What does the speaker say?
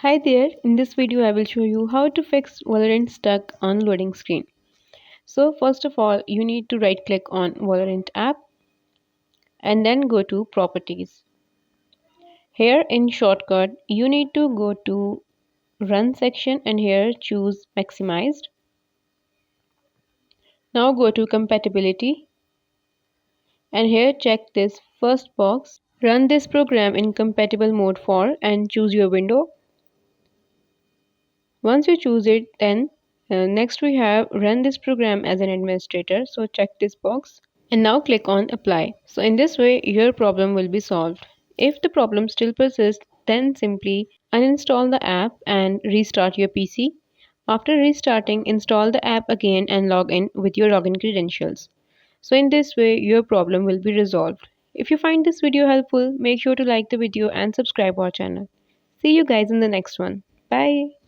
Hi there, in this video I will show you how to fix Valorant stuck on loading screen. So first of all, you need to right click on Valorant app and then go to properties. Here in shortcut, you need to go to run section and here choose maximized. Now go to compatibility and here check this first box. Run this program in compatible mode for and choose your window. Once you choose it, then next we have run this program as an administrator. So check this box and now click on apply. So in this way your problem will be solved. If the problem still persists, then simply uninstall the app and restart your PC. After restarting, install the app again and log in with your login credentials. So in this way your problem will be resolved. If you find this video helpful, make sure to like the video and subscribe our channel. See you guys in the next one. Bye.